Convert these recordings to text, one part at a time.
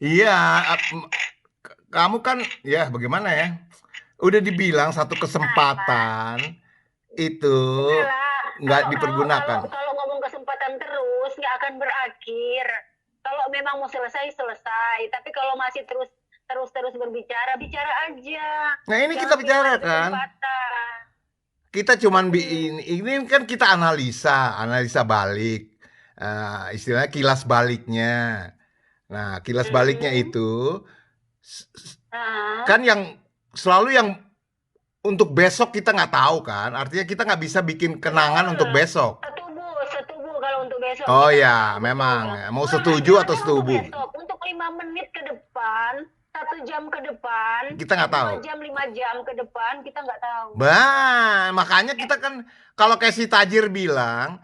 Iya, kamu kan ya bagaimana ya? Udah dibilang satu Apa? kesempatan itu Udahlah, nggak kalau kalau kalau dipergunakan. kalau ngomong kesempatan terus nggak akan berakhir. Kalau memang mau selesai selesai, tapi kalau masih terus terus terus berbicara bicara aja, Nah ini kita jangan bilang bicara ada kan. kesempatan. Kita cuman Hmm, ini kan kita analisa balik. Istilahnya kilas baliknya. Nah, kilas baliknya mm-mm. itu Ah, kan yang selalu yang untuk besok kita nggak tahu kan. Artinya kita nggak bisa bikin kenangan betul. untuk besok. Setuju kalau untuk besok Oh kita nggak tahu ya, betul. memang mau Orang setuju atau jangankan untuk setuju, besok, untuk 5 menit ke depan, 1 jam ke depan, kita nggak dua tahu. jam 5 jam ke depan kita nggak tahu. Bah, makanya Eh, kita kan kalau kayak si Tajir bilang,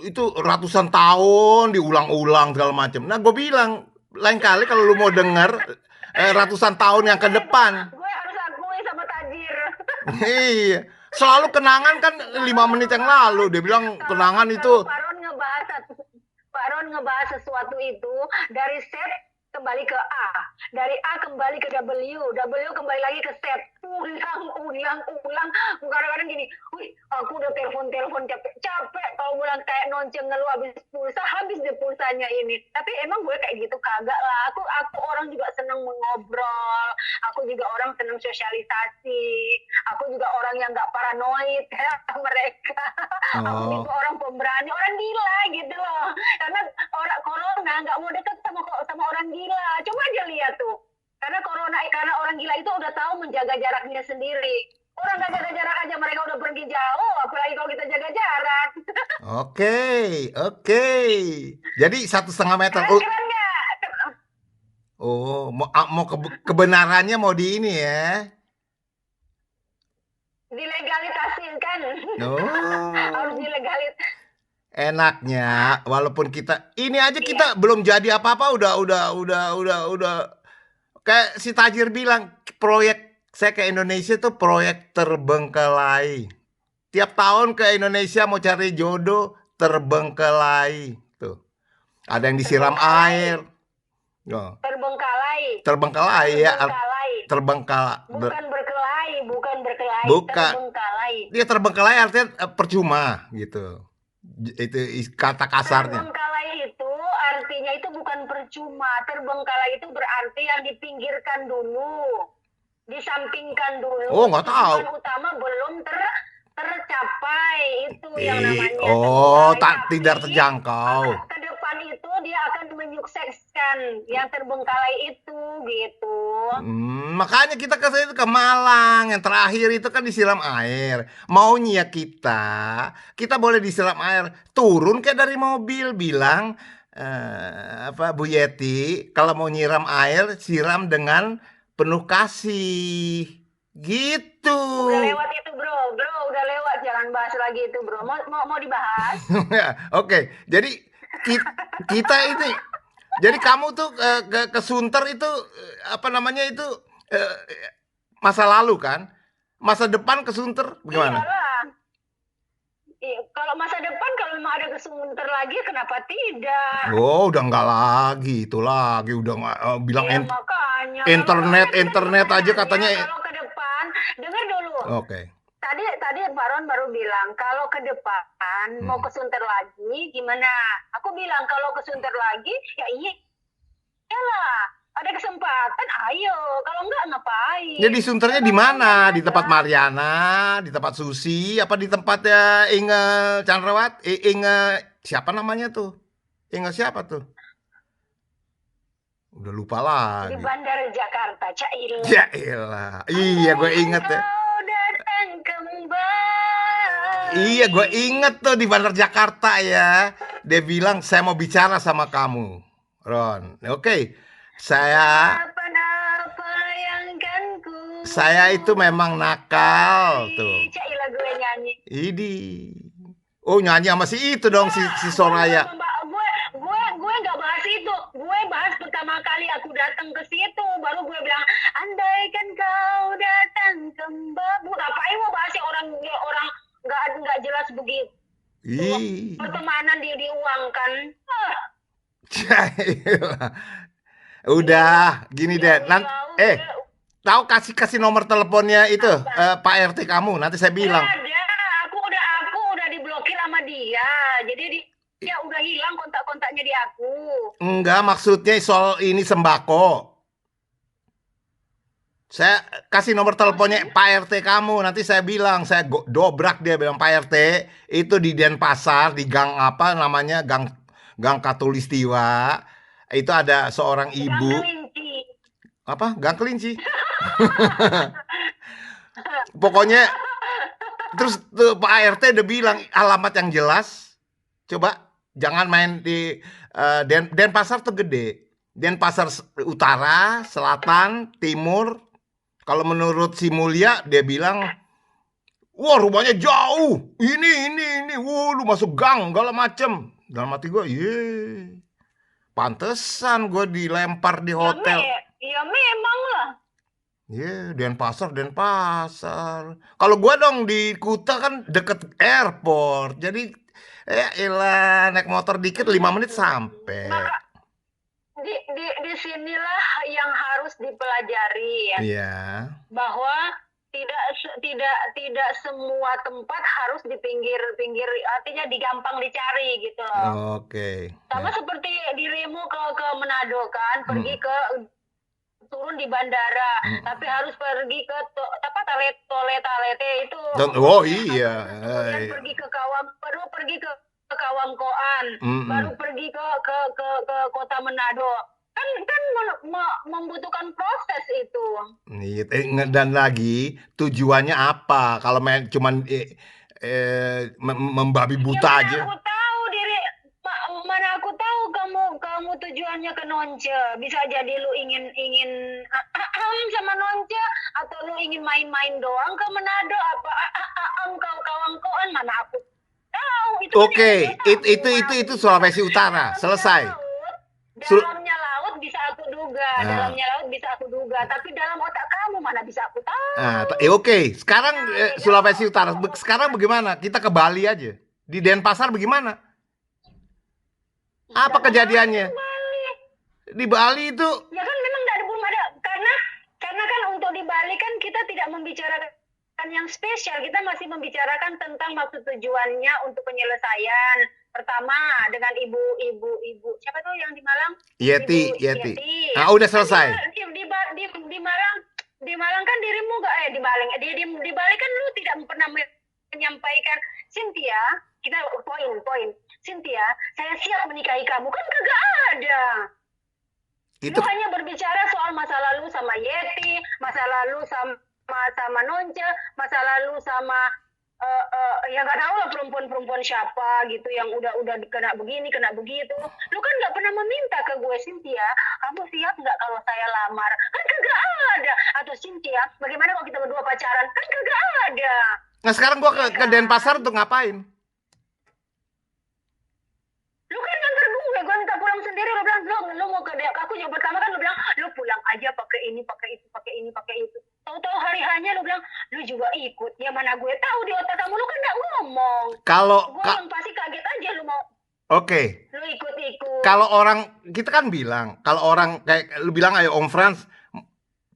itu ratusan tahun diulang-ulang segala macam. Nah, gue bilang lain kali kalau lu mau denger ratusan tahun yang ke depan. gue harus akui sama Tajir. Iya, selalu kenangan kan lima Baron menit yang lalu ngebahas dia bilang kalau kenangan itu. kalau Pak Ron ngebahas sesuatu itu dari set kembali ke A, dari A kembali ke W, W kembali lagi ke set, ulang. Kadang-kadang gini, wih, aku udah telepon capek kalau bilang kayak nonceng ngeluh habis deh pulsanya ini. Tapi emang gue kayak gitu kagak lah. Aku orang juga seneng mengobrol, aku juga orang seneng sosialisasi, aku juga orang yang nggak paranoid kayak mereka. Aku tipe Oh, orang pemberani, orang gila gitu loh. Karena orang corona nggak mau deket sama orang gila. Coba aja lihat tuh. Karena orang gila itu udah tahu menjaga jaraknya sendiri. Orang nggak jaga jarak aja mereka udah pergi jauh, apalagi kalau kita jaga jarak. oke, oke. Jadi 1,5 meter. Keren Oh, keren nggak? mau kebenarannya mau di ini ya. Dilegalisasikan kan? Harus Oh. dilegalit. Enaknya, walaupun kita ini aja Iya, kita belum jadi apa-apa udah kayak si Tajir bilang proyek saya ke Indonesia tuh proyek terbengkelai. Tiap tahun ke Indonesia mau cari jodoh terbengkelai tuh. Ada yang disiram terbengkalai, air, oh, terbengkalai, terbengkelai ya, terbengkalai. terbengkal, Bukan berkelahi, buka terbengkalai. dia terbengkelai artinya percuma gitu. Itu kata kasarnya. Terbengkalai itu artinya itu bukan percuma. Terbengkalai itu berarti yang dipinggirkan dulu, disampingkan Oh dulu, nggak tahu. tujuan utama belum tercapai. Itu yang namanya Oh, terbengkalai. tak tidak Tapi terjangkau. ke depan itu dia akan menyukseskan yang terbengkalai itu gitu. Makanya kita ke itu ke Malang. Yang terakhir itu kan disiram air. Maunya kita boleh disiram air. Turun kayak dari mobil bilang apa Bu Yeti, kalau mau nyiram air siram dengan penuh kasih. Gitu. Udah lewat itu bro, udah lewat, jangan bahas lagi itu bro. Mau dibahas? Oke, jadi kita ini, jadi kamu tuh ke Sunter itu apa namanya itu eh, masa lalu kan? Masa depan ke Sunter gimana? Iyalah. Iya, kalau masa depan kalau memang ada kesunter lagi kenapa tidak? Oh, udah nggak lagi, itu lagi udah nggak bilang Ya makanya internet kan internet aja sebenarnya katanya. kalau ke depan dengar dulu. Oke. Tadi tadi Pak Ron baru bilang kalau ke depan mau Hmm. kesunter lagi gimana? Aku bilang kalau kesunter lagi ya iyalah ada kesempatan ayo kalau enggak Jadi ngapain? Sunternya di Tonton mana? Di aja. tempat Mariana, di tempat Susi, apa di tempatnya Inge Chandrawat? Inge siapa namanya tuh? Inge siapa tuh? Udah lupa Di lagi. Bandara Jakarta, Cailah. Ya elah. Iya gue Andaikan inget ya. kau datang kembali. Iya gue inget tuh di Bandar Jakarta ya. Dia bilang saya mau bicara sama kamu. Ron. Oke. Saya Apa-apa yang kan ku saya itu memang nakal tuh. cari. Cailah gue nyanyi. Ini. Oh nyanyi sama si itu dong si Gue bukan Soraya. gue nggak bahas itu. Gue bahas pertama kali aku datang ke situ, baru gue bilang, andaikan kau datang kembali. Ngapain mau bahas yang orang nggak jelas begitu? Ih. Pertemanan diuangkan. Udah, gini Ya, deh. ya udah. Tahu kasih nomor teleponnya itu Apa? Pak RT kamu. Nanti saya Nggak bilang. ada. Aku udah diblokir sama dia. Jadi dia udah hilang kontak-kontaknya di aku. Enggak, maksudnya soal ini sembako. Saya kasih nomor teleponnya Maksudnya? Pak RT kamu. Nanti saya bilang, saya dobrak dia bilang Pak RT itu di Denpasar di gang apa namanya gang Gang Katulistiwa. Itu ada seorang Gang ibu kelinci. apa Gang Kelinci. Pokoknya terus tuh Pak RT udah bilang alamat yang jelas. Coba jangan main di Denpasar tuh gede. Denpasar Utara, Selatan, Timur. Kalau menurut si Mulia dia bilang, wah rumahnya jauh. Ini. Wah lu masuk gang, segala macem. Dalam hati gue, ye. Pantesan gue dilempar di Ya, hotel. ya memang lah. Ye, Denpasar. Kalau gue dong di Kuta kan deket airport. Jadi, elah, naik motor dikit 5 menit sampai. Maka di sinilah yang harus dipelajari ya. Iya. Bahwa tidak semua tempat harus di pinggir artinya digampang dicari gitu loh. Oke. Sama Ya. seperti dirimu ke Manado kan, pergi Mm, ke turun di bandara, mm. tapi harus pergi ke apa Talete itu. Oh iya. Kemudian pergi ke Kawang, baru pergi ke Kawangkoan, baru Mm-mm. pergi ke kota Manado. Kan membutuhkan proses itu. Iya, dan lagi tujuannya apa? Kalau main cuman membabi Ya buta aja. mana aku tahu kamu tujuannya ke Nonce. Bisa jadi lu ingin sama Nonce atau lu ingin main-main doang ke Manado apa kau kawan-kawan mana aku tahu itu kan Oke, yang aku itu Sulawesi Utara. Selesai. Sul- dalamnya laut bisa aku duga, Ah, tapi dalam otak kamu mana bisa aku tahu. oke. Sekarang Beda. Sulawesi Utara. Sekarang bagaimana? Kita ke Bali aja. Di Denpasar bagaimana? Apa Jangan kejadiannya? Bali. Di Bali itu Ya kan memang belum ada karena kan untuk di Bali kan kita tidak membicarakan yang spesial, kita masih membicarakan tentang maksud tujuannya untuk penyelesaian. Pertama dengan ibu siapa tuh yang di Malang? Yeti. Ibu Yeti. Ah, udah selesai. Di Malang kan dirimu gak di Bali kan lu tidak pernah menyampaikan Cynthia, kita poin Cynthia, saya siap menikahi kamu kan kagak ada. Itu Lu hanya berbicara soal masa lalu sama Yeti, masa lalu sama Nonce, masa lalu sama ya nggak tahu lah perempuan siapa gitu yang udah kena begini kena begitu. Lu kan nggak pernah meminta ke gue Cynthia, kamu siap nggak kalau saya lamar? Kan kagak ada. Atau Cynthia, bagaimana kalau kita berdua pacaran? Kan kagak ada. Nah sekarang gua ke Denpasar untuk ngapain? Lu kan nganter gue minta pulang sendiri. Lu bilang lu mau ke aku yang pertama kan lu bilang lu pulang aja pakai ini pakai itu. Tahu-tahu hari hanya lu bilang lu juga ikut. Ya mana gue tahu di otak kamu lu kan nggak ngomong. Kalau Gue yang pasti kaget aja lu mau. Oke. Lu ikut. Kalau orang kita kan bilang, kalau orang kayak lu bilang ayo Om Frans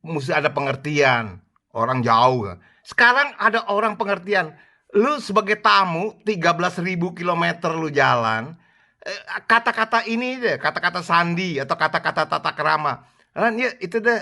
mesti ada pengertian. Orang jauh. Sekarang ada orang pengertian. Lu sebagai tamu 13.000 kilometer lu jalan, kata-kata ini deh, kata-kata sandi atau kata-kata tata kerama. Ya itu deh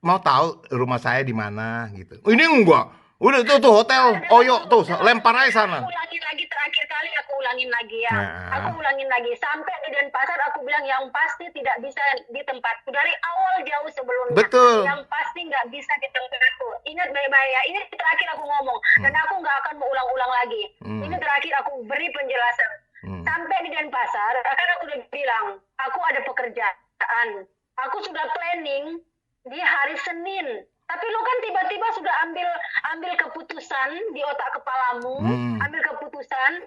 mau tahu rumah saya di mana gitu. Ini enggak. Udah tuh hotel Oyo tuh lempar aja sana. Aku ulangin lagi terakhir kali aku ulangin lagi ya. Nah. Aku ulangin lagi sampai di Denpasar aku bilang yang pasti tidak bisa di tempatku dari awal jauh sebelumnya. Betul. Yang pasti nggak bisa di tempatku. Ingat baik-baik ya. Ini terakhir aku ngomong dan aku nggak akan mengulang-ulang lagi. Ini terakhir aku beri penjelasan. Sampai di Denpasar, kan aku udah bilang, aku ada pekerjaan. Aku sudah planning di hari Senin. Tapi lu kan tiba-tiba sudah ambil keputusan di otak kepalamu, ambil keputusan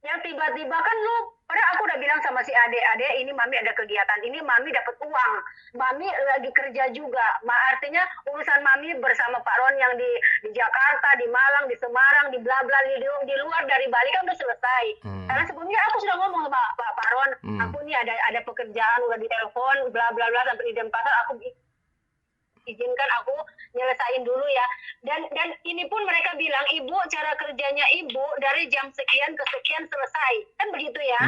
yang tiba-tiba kan lu Padahal aku udah bilang sama si adek ini mami ada kegiatan ini, mami dapat uang, mami lagi kerja juga. Artinya urusan mami bersama Pak Ron yang di Jakarta, di Malang, di Semarang, di bla bla di luar dari Bali kan udah selesai. Karena sebelumnya aku sudah ngomong sama Pak Ron, aku nih ada pekerjaan udah ditelepon bla bla bla sampai di Denpasar, aku izinkan aku nyelesain dulu ya. Dan ini pun mereka bilang, ibu cara kerjanya ibu dari jam sekian ke sekian selesai, kan begitu ya.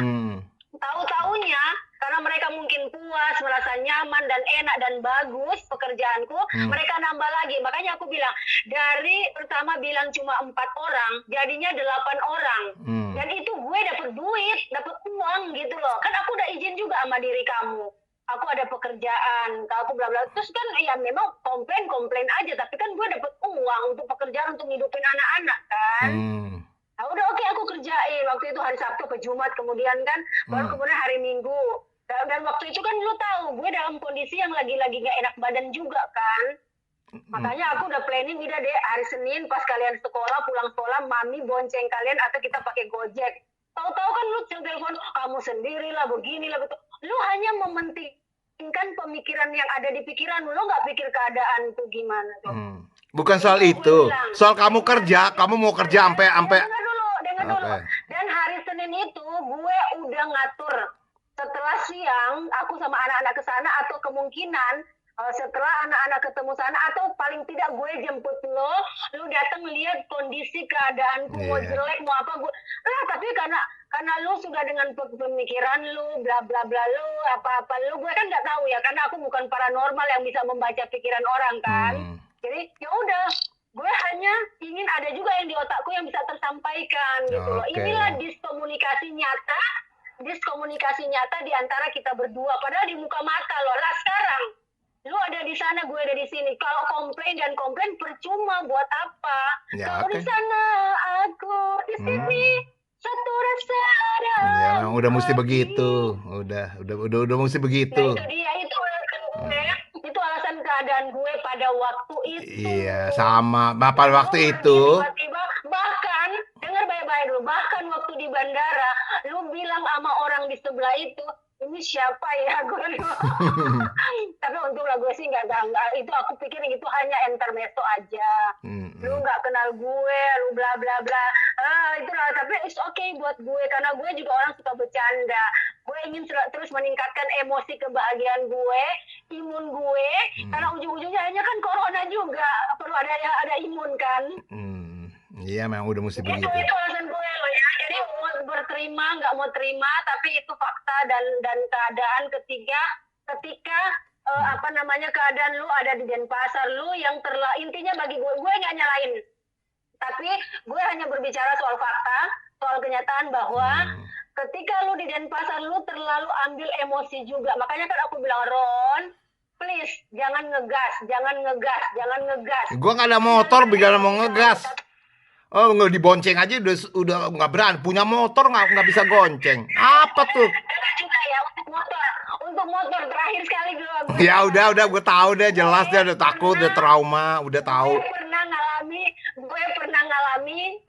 Tahu-taunya karena mereka mungkin puas, merasa nyaman dan enak dan bagus pekerjaanku, mereka nambah lagi. Makanya aku bilang, dari pertama bilang cuma 4 orang, jadinya 8 orang. Dan itu gue dapet duit, dapet uang gitu loh. Kan aku udah izin juga sama diri kamu. Aku ada pekerjaan, aku bla bla. Terus kan ya memang komplain aja, tapi kan gue dapet uang untuk pekerjaan untuk ngidupin anak-anak kan. Nah udah oke, aku kerjain. Waktu itu hari Sabtu ke Jumat, kemudian kan baru kemudian hari Minggu. Dan waktu itu kan lu tahu gue dalam kondisi yang lagi-lagi gak enak badan juga kan. Makanya aku udah planning, udah deh hari Senin pas kalian sekolah, pulang sekolah, mami bonceng kalian atau kita pakai Gojek. Tahu-tahu kan lu telepon, kamu sendirilah beginilah betul. Lu hanya mementingkan pemikiran yang ada di pikiran lu, nggak pikir keadaan tuh gimana tuh. Bukan soal itu, soal kamu kerja, kamu mau kerja sampai dengar dulu. Dan hari Senin itu gue udah ngatur setelah siang aku sama anak-anak ke sana, atau kemungkinan setelah anak-anak ketemu sana, atau paling tidak gue jemput lu datang lihat kondisi keadaanku, mau jelek mau apa gue tapi karena lu sudah dengan pemikiran lu bla bla bla lu apa lu, gue kan nggak tahu ya, karena aku bukan paranormal yang bisa membaca pikiran orang kan. Jadi ya udah, gue hanya ingin ada juga yang di otakku yang bisa tersampaikan gitu loh. Inilah diskomunikasi nyata di antara kita berdua, padahal di muka mata loh. Lah sekarang lu ada di sana, gue ada di sini. Kalau komplain percuma, buat apa? Kalau di sana, aku di sini, satu rasa ada. Ya, udah mesti begitu. Udah mesti begitu. Nah, itu dia, itu alasan gue. Itu alasan keadaan gue pada waktu itu. Iya, sama. Bapak waktu itu. Tiba-tiba, bahkan, dengar baik-baik dulu, bahkan waktu di bandara, lu bilang sama orang di sebelah itu, ini siapa ya gue. Tapi untunglah gue sih nggak, itu aku pikir itu hanya intermezzo aja. Lu nggak kenal gue, lu bla bla bla. Itulah, tapi it's okay buat gue karena gue juga orang suka bercanda. Gue ingin terus meningkatkan emosi kebahagiaan gue, imun gue, karena ujung-ujungnya hanya kan corona juga, perlu ada imun kan. Iya, memang udah mesti begitu. Itu alasan gue loh ya. Jadi mau berterima nggak mau terima, tapi itu fakta dan keadaan ketika keadaan lu ada di Denpasar, lu yang intinya bagi gue nggak nyalain, tapi gue hanya berbicara soal fakta, soal kenyataan bahwa ketika lu di Denpasar lu terlalu ambil emosi juga. Makanya kan aku bilang, Ron, please jangan ngegas. Gue nggak ada motor, biar mau ngegas. Oh, nggak dibonceng aja udah nggak berani. Punya motor nggak bisa gonceng. Apa tuh? Juga ya untuk motor terakhir sekali dulu. Ya udah gue tahu deh, jelas deh, udah takut, udah trauma, udah tahu. Gue pernah ngalami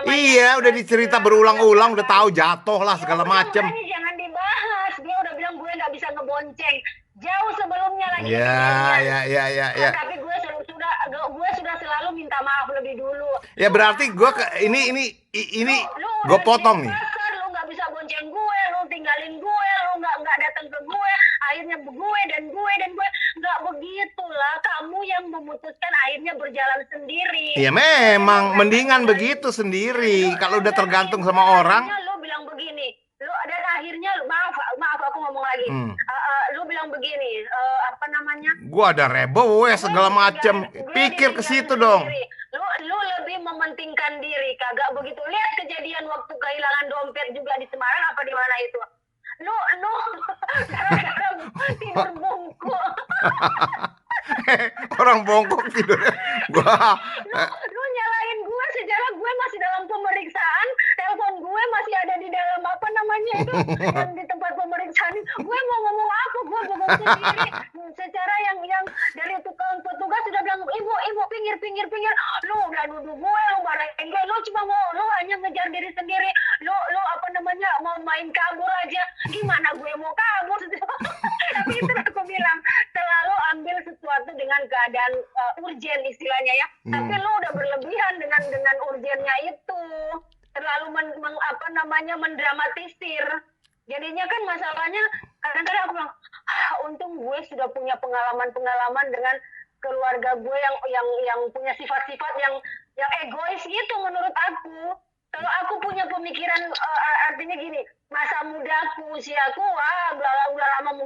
Iya, udah dicerita berulang-ulang, udah tahu jatuh lah segala macem. Jangan dibahas. Dia udah bilang gue nggak bisa ngebonceng. Jauh sebelumnya lagi. Ya. Tapi gue sudah selalu minta maaf lebih dulu. Ya berarti gue ini gue potong nih. Lu nggak bisa bonceng gue, lu tinggalin gue, lu nggak datang ke gue. Akhirnya gue nggak begitulah. Kamu yang memutuskan akhirnya berjalan sendiri. Ya memang mendingan begitu sendiri. Kalau udah tergantung sama orang. Lu bilang begini. Dan akhirnya maaf aku ngomong lagi. Lu bilang begini, Gua ada rebowe segala macam. Pikir ke situ dong. Lu lebih mementingkan diri, kagak begitu. Lihat kejadian waktu kehilangan dompet juga di Semarang apa di mana itu. Lu tidur bungkuk. Orang bongkok tidurnya. Lu nyalain gue sejarah gue masih dalam pemeriksaan, telepon gue masih ada di dalam itu yang di tempat pemeriksaan. Gue mau ngomong apa? Gue ngomong sendiri. Secara yang dari tukang petugas sudah bilang, ibu pingin pinggir. Lu udah nuduh gue, lu barengke, lu cuma lu hanya ngejar diri sendiri. Lu apa namanya, mau main kabur aja. Gimana gue mau kabur? Tapi itu aku bilang, selalu ambil sesuatu dengan keadaan urgen istilahnya ya. Tapi lu udah berlebihan dengan urgennya itu. Terlalu mendramatisir. Jadinya kan masalahnya kadang-kadang aku bilang, untung gue sudah punya pengalaman dengan keluarga gue yang punya sifat-sifat yang egois gitu menurut aku. Kalau aku punya pemikiran artinya gini, masa mudaku, usiaku, udah lama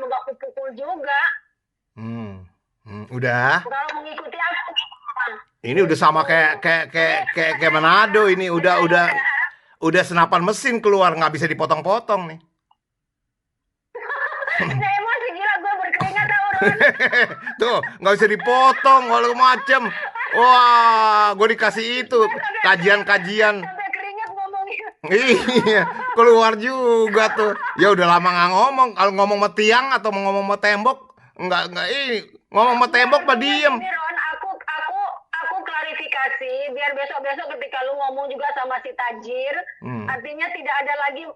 gak kupukul juga. Udah. Kalau mengikuti aku. Ini udah sama kayak Manado ini, udah senapan mesin keluar, nggak bisa dipotong-potong nih. Nah, emosi gila gue berkeringat tau Ron. Tuh nggak bisa dipotong kalau macem. Wah, gue dikasih itu kajian. Sampai keringat ngomongin. Iya, keluar juga tuh. Ya udah lama nggak ngomong. Kalau ngomong sama tiang atau mau ngomong sama tembok, nggak ini ngomong sama tembok mah diem. Ini Ron, aku klarifikasi biar besok ketika lu ngomong juga sama si Tajir, artinya tidak ada lagi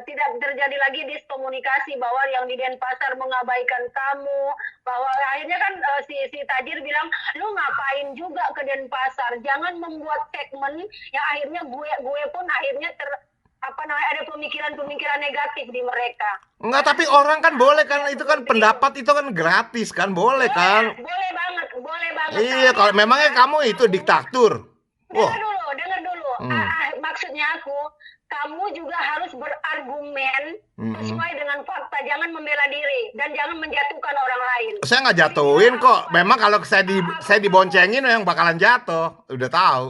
tidak terjadi lagi diskomunikasi bahwa yang di Denpasar mengabaikan kamu, bahwa akhirnya kan si Tajir bilang, lu ngapain juga ke Denpasar, jangan membuat segmen yang akhirnya gue pun akhirnya ada pemikiran negatif di mereka. Enggak, tapi orang kan boleh kan, itu kan pendapat, itu kan gratis kan, boleh kan? Boleh banget. Iya, kalau memangnya kamu itu diktator. Dengar dulu. Maksudnya kamu juga harus berargumen sesuai dengan fakta, jangan membela diri dan jangan menjatuhkan orang lain. Saya nggak jatuhin kok. Memang kalau saya diboncengin yang bakalan jatuh, udah tahu.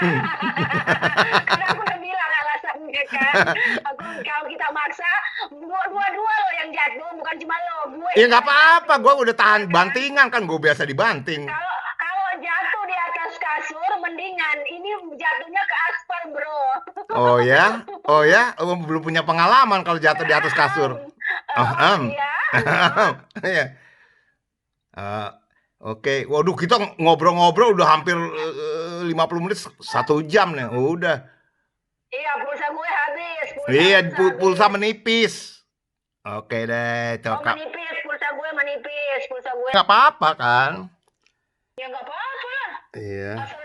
Karena aku udah bilang alasannya kan. Kalau kita maksa, dua lo yang jatuh, bukan cuma lo. Gue. Ya nggak apa-apa, gue udah tahan bantingan kan, gue biasa dibanting. Kalau jatuh di atas kasur, mendingan ini jatuhnya ke aspal, bro. Oh ya, belum punya pengalaman kalau jatuh di atas kasur. Iya. Oke, waduh, kita ngobrol-ngobrol udah hampir 50 menit, 1 jam nih, udah. Iya, pulsa gue habis. Iya, pulsa menipis. Oke deh, cokap. Pulsa gue menipis. Nggak apa-apa kan? Ya nggak apa-apa lah. Iya. Asal